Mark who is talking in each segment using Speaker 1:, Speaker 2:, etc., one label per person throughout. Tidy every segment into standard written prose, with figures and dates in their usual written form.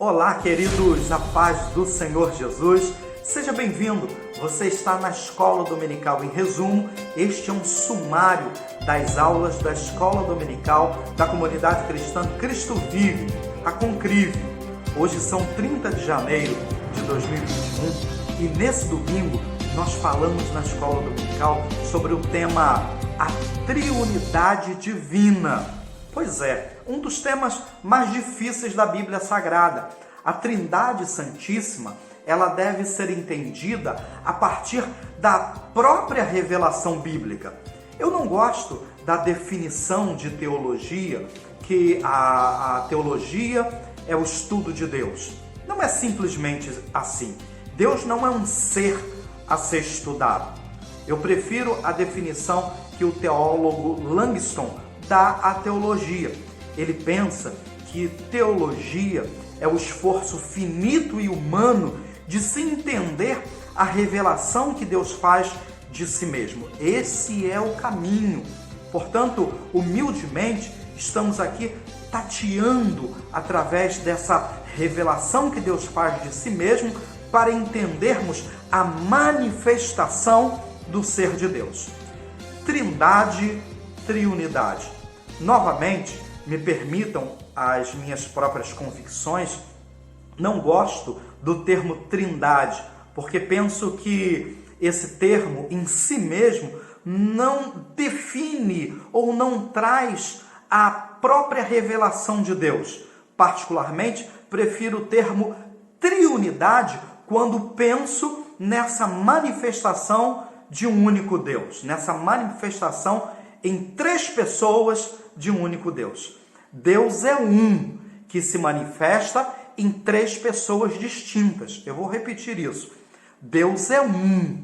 Speaker 1: Olá, queridos, a paz do Senhor Jesus. Seja bem-vindo. Você está na Escola Dominical. Em resumo, este é um sumário das aulas da Escola Dominical da Comunidade Cristã Cristo Vive, a Concrive. Hoje são 30 de janeiro de 2021 e nesse domingo nós falamos na Escola Dominical sobre o tema A Triunidade Divina. Pois é, um dos temas mais difíceis da Bíblia Sagrada. A Trindade Santíssima, ela deve ser entendida a partir da própria revelação bíblica. Eu não gosto da definição de teologia, que a teologia é o estudo de Deus. Não é simplesmente assim. Deus não é um ser a ser estudado. Eu prefiro a definição que o teólogo Langston dá à teologia. Ele pensa que teologia é o esforço finito e humano de se entender a revelação que Deus faz de si mesmo. Esse é o caminho. Portanto, humildemente, estamos aqui tateando através dessa revelação que Deus faz de si mesmo para entendermos a manifestação do ser de Deus. Trindade, triunidade. Novamente, me permitam as minhas próprias convicções, não gosto do termo trindade, porque penso que esse termo em si mesmo não define ou não traz a própria revelação de Deus. Particularmente, prefiro o termo triunidade quando penso nessa manifestação de um único Deus, nessa manifestação em três pessoas de um único Deus. Deus é um que se manifesta em três pessoas distintas. Eu vou repetir isso. Deus é um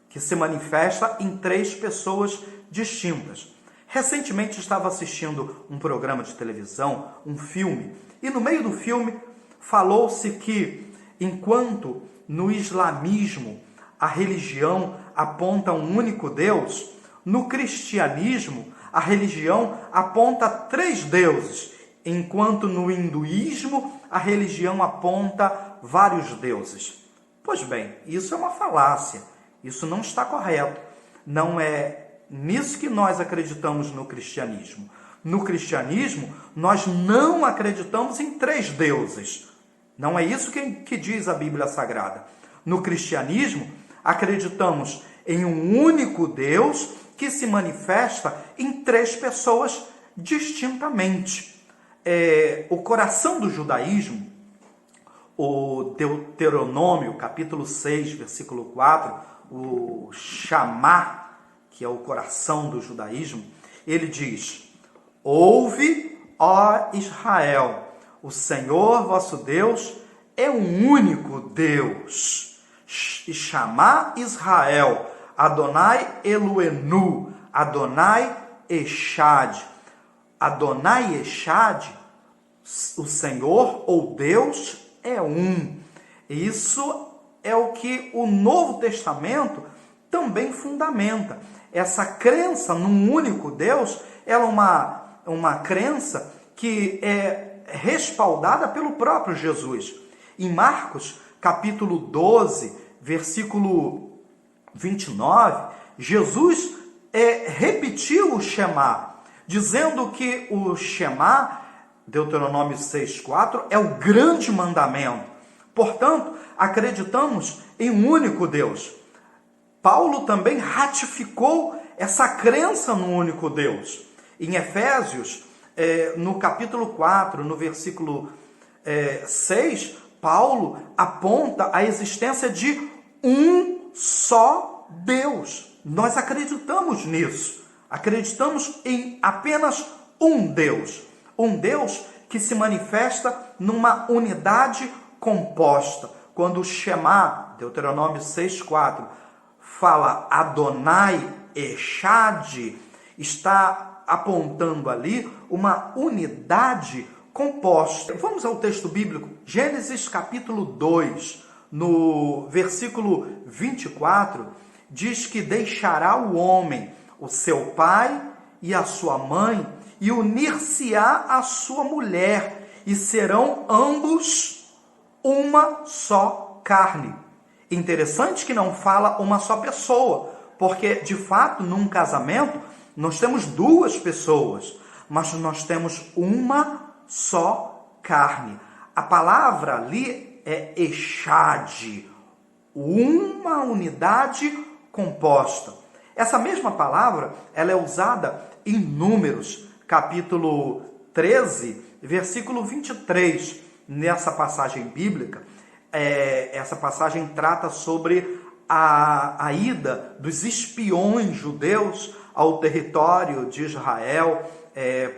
Speaker 1: que se manifesta em três pessoas distintas. Recentemente estava assistindo um programa de televisão, um filme, e no meio do filme falou-se que enquanto no islamismo a religião aponta um único Deus, no cristianismo a religião aponta três deuses, enquanto no hinduísmo a religião aponta vários deuses. Pois bem, isso é uma falácia, isso não está correto. Não é nisso que nós acreditamos no cristianismo. No cristianismo, nós não acreditamos em três deuses. Não é isso que diz a Bíblia Sagrada. No cristianismo, acreditamos em um único Deus que se manifesta em três pessoas distintamente. O coração do judaísmo, o Deuteronômio, capítulo 6, versículo 4, o Shamá, que é o coração do judaísmo, ele diz: Ouve, ó Israel, o Senhor vosso Deus é um único Deus. E Shamá Israel, Adonai Eloenu, Adonai Echad. Adonai Echad, o Senhor ou Deus é um. Isso é o que o Novo Testamento também fundamenta. Essa crença num único Deus, ela é uma crença que é respaldada pelo próprio Jesus. Em Marcos, capítulo 12, versículo 29, Jesus repetiu o Shema, dizendo que o Shema, Deuteronômio 6,4, é o grande mandamento. Portanto, acreditamos em um único Deus. Paulo também ratificou essa crença no único Deus. Em Efésios, no capítulo 4, no versículo 6, Paulo aponta a existência de um só Deus. Nós acreditamos nisso. Acreditamos em apenas um Deus. Um Deus que se manifesta numa unidade composta. Quando o Shema, Deuteronômio 6,4, fala Adonai Echad, está apontando ali uma unidade composta. Vamos ao texto bíblico, Gênesis capítulo 2, no versículo 24, diz que deixará o homem, o seu pai e a sua mãe, e unir-se-á a sua mulher, e serão ambos uma só carne. Interessante que não fala uma só pessoa, porque de fato num casamento nós temos duas pessoas, mas nós temos uma só carne. A palavra ali é echad, uma unidade composta. Essa mesma palavra, ela é usada em Números, capítulo 13, versículo 23. Nessa passagem bíblica, essa passagem trata sobre a ida dos espiões judeus ao território de Israel,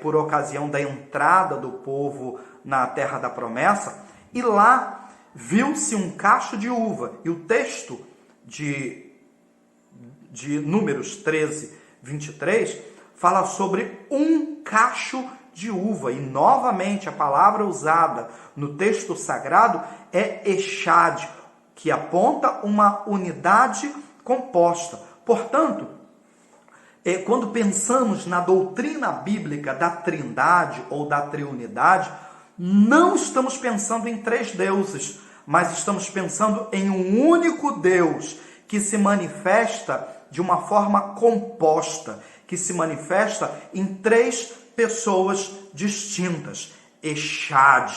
Speaker 1: por ocasião da entrada do povo na terra da promessa, e lá viu-se um cacho de uva, e o texto de Números 13, 23, fala sobre um cacho de uva, e novamente a palavra usada no texto sagrado é echad, que aponta uma unidade composta. Portanto, quando pensamos na doutrina bíblica da trindade ou da triunidade, não estamos pensando em três deuses, mas estamos pensando em um único Deus que se manifesta de uma forma composta, que se manifesta em três pessoas distintas. Echad.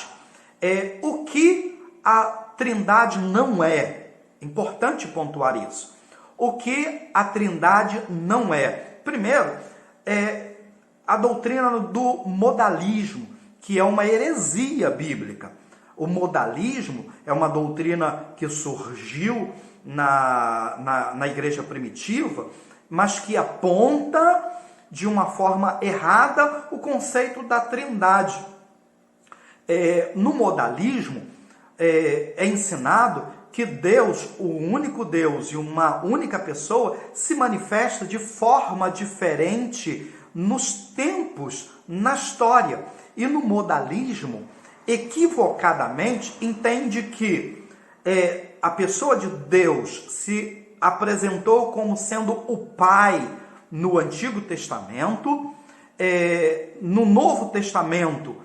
Speaker 1: O que a trindade não é? Importante pontuar isso. O que a trindade não é? Primeiro, a doutrina do modalismo, que é uma heresia bíblica. O modalismo é uma doutrina que surgiu na igreja primitiva, mas que aponta de uma forma errada o conceito da trindade. No modalismo, é ensinado que Deus, o único Deus e uma única pessoa, se manifesta de forma diferente nos tempos, na história. E no modalismo, equivocadamente, entende que a pessoa de Deus se apresentou como sendo o Pai no Antigo Testamento, no Novo Testamento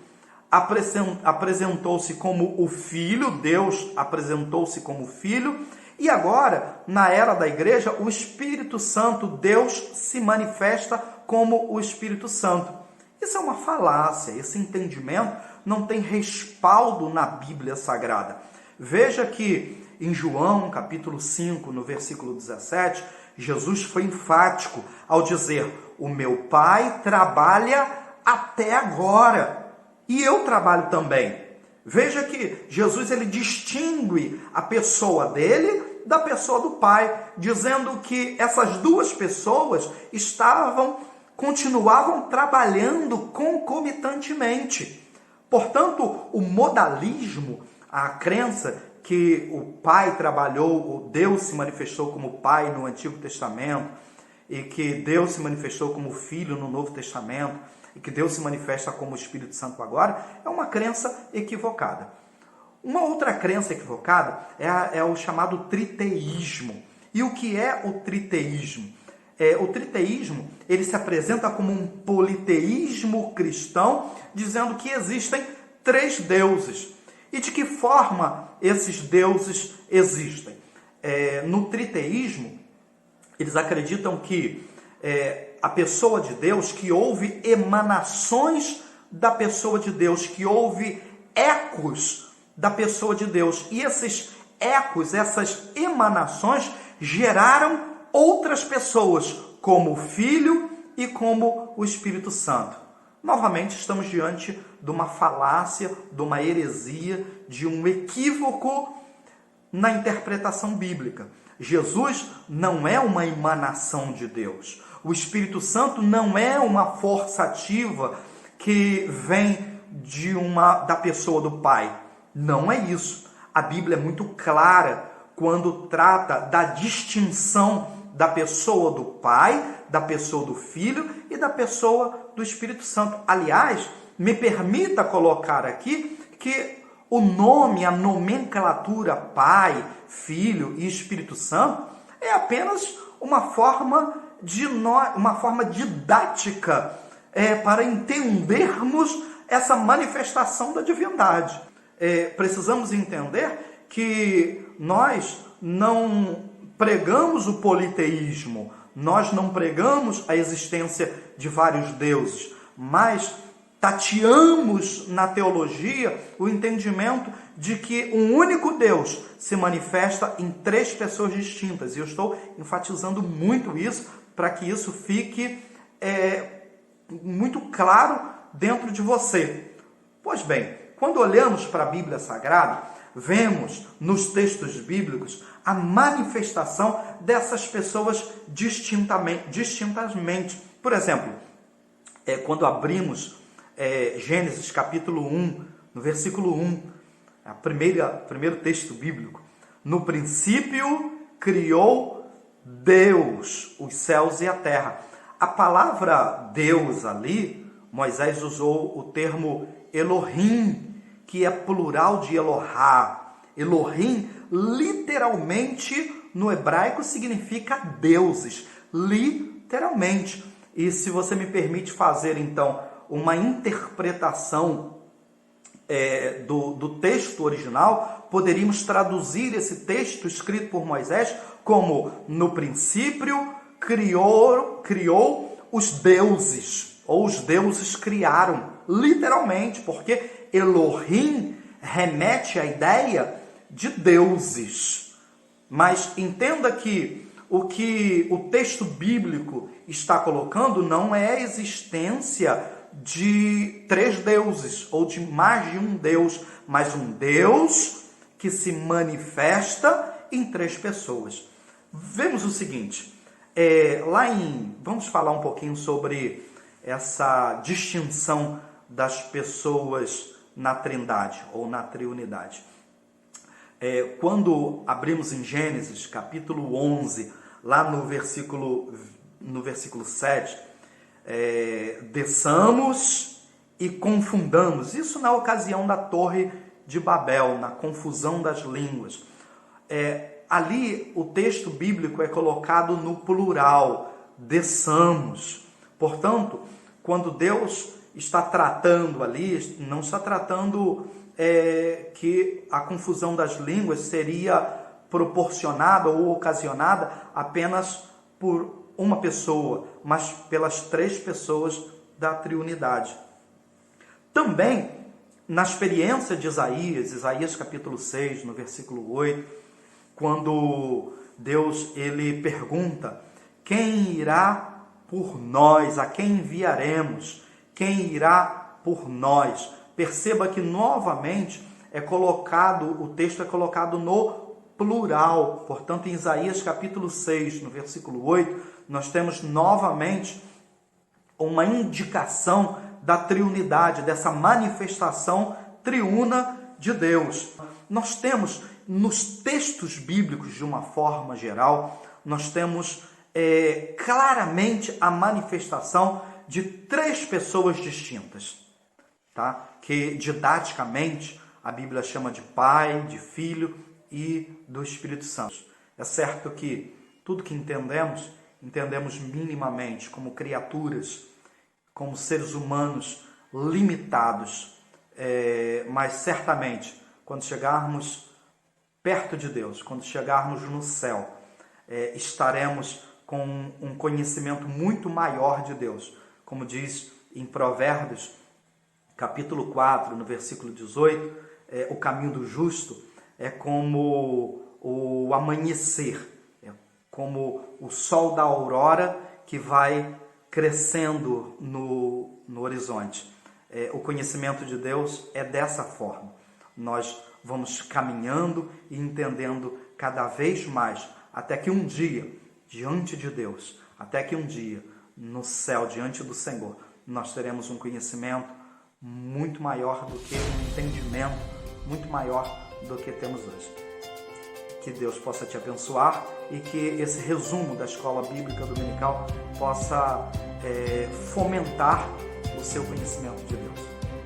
Speaker 1: apresentou-se como o Filho, Deus apresentou-se como o Filho, e agora, na era da igreja, o Espírito Santo, Deus se manifesta como o Espírito Santo. Isso é uma falácia, esse entendimento não tem respaldo na Bíblia Sagrada. Veja que em João, capítulo 5, no versículo 17, Jesus foi enfático ao dizer: o meu Pai trabalha até agora, e eu trabalho também. Veja que Jesus ele distingue a pessoa dele da pessoa do Pai, dizendo que essas duas pessoas continuavam trabalhando concomitantemente. Portanto, o modalismo, a crença que o Pai trabalhou, o Deus se manifestou como Pai no Antigo Testamento, e que Deus se manifestou como Filho no Novo Testamento, e que Deus se manifesta como Espírito Santo agora, é uma crença equivocada. Uma outra crença equivocada é o chamado triteísmo. E o que é o triteísmo? O triteísmo ele se apresenta como um politeísmo cristão, dizendo que existem três deuses. E de que forma esses deuses existem? No triteísmo, eles acreditam que a pessoa de Deus, que houve emanações da pessoa de Deus, que houve ecos da pessoa de Deus. E esses ecos, essas emanações, geraram outras pessoas, como o Filho e como o Espírito Santo. Novamente, estamos diante de uma falácia, de uma heresia, de um equívoco na interpretação bíblica. Jesus não é uma emanação de Deus. O Espírito Santo não é uma força ativa que vem da pessoa do Pai. Não é isso. A Bíblia é muito clara quando trata da distinção da pessoa do Pai, da pessoa do Filho e da pessoa do Espírito Santo. Aliás, me permita colocar aqui que o nome, a nomenclatura Pai, Filho e Espírito Santo é apenas uma forma didática para entendermos essa manifestação da divindade. precisamos entender que nós não pregamos o politeísmo, nós não pregamos a existência de vários deuses, mas tateamos na teologia o entendimento de que um único Deus se manifesta em 3 pessoas distintas. E eu estou enfatizando muito isso para que isso fique muito claro dentro de você. Pois bem, quando olhamos para a Bíblia Sagrada, vemos nos textos bíblicos a manifestação dessas pessoas distintamente. Por exemplo, quando abrimos Gênesis capítulo 1, no versículo 1, primeiro texto bíblico: no princípio criou Deus os céus e a terra. A palavra Deus ali, Moisés usou o termo Elohim, que é plural de Elohá. Elohim, literalmente, no hebraico, significa deuses. Literalmente. E se você me permite fazer, então, uma interpretação do texto original, poderíamos traduzir esse texto escrito por Moisés como: no princípio criou os deuses, ou os deuses criaram, literalmente, porque Elohim remete à ideia de deuses. Mas entenda que o texto bíblico está colocando não é a existência de 3 deuses, ou de mais de um Deus, mas um Deus que se manifesta em 3 pessoas. Vemos o seguinte, vamos falar um pouquinho sobre essa distinção das pessoas na Trindade, ou na Triunidade. Quando abrimos em Gênesis, capítulo 11, lá no versículo 7, desçamos e confundamos. Isso na ocasião da Torre de Babel, na confusão das línguas. Ali o texto bíblico é colocado no plural, desçamos. Portanto, quando Deus está tratando ali, não está tratando que a confusão das línguas seria proporcionada ou ocasionada apenas por uma pessoa, mas pelas 3 pessoas da Triunidade. Também, na experiência de Isaías capítulo 6, no versículo 8, quando Deus ele pergunta: quem irá por nós? A quem enviaremos? Quem irá por nós? Perceba que novamente o texto é colocado no plural. Portanto, em Isaías capítulo 6, no versículo 8, nós temos novamente uma indicação da triunidade, dessa manifestação triuna de Deus. Nós temos, nos textos bíblicos, de uma forma geral, nós temos claramente a manifestação de 3 pessoas distintas, tá? Que didaticamente a Bíblia chama de Pai, de Filho e do Espírito Santo. É certo que tudo que entendemos minimamente como criaturas, como seres humanos limitados, mas certamente quando chegarmos perto de Deus, quando chegarmos no céu, estaremos com um conhecimento muito maior de Deus. Como diz em Provérbios, capítulo 4, no versículo 18, o caminho do justo é como o amanhecer, é como o sol da aurora que vai crescendo no horizonte. O conhecimento de Deus é dessa forma. Nós vamos caminhando e entendendo cada vez mais, até que um dia, diante de Deus, até que um dia, no céu, diante do Senhor, nós teremos um conhecimento muito maior do que um entendimento, muito maior do que temos hoje. Que Deus possa te abençoar e que esse resumo da Escola Bíblica Dominical possa fomentar o seu conhecimento de Deus.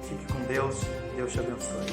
Speaker 1: Fique com Deus, Deus te abençoe.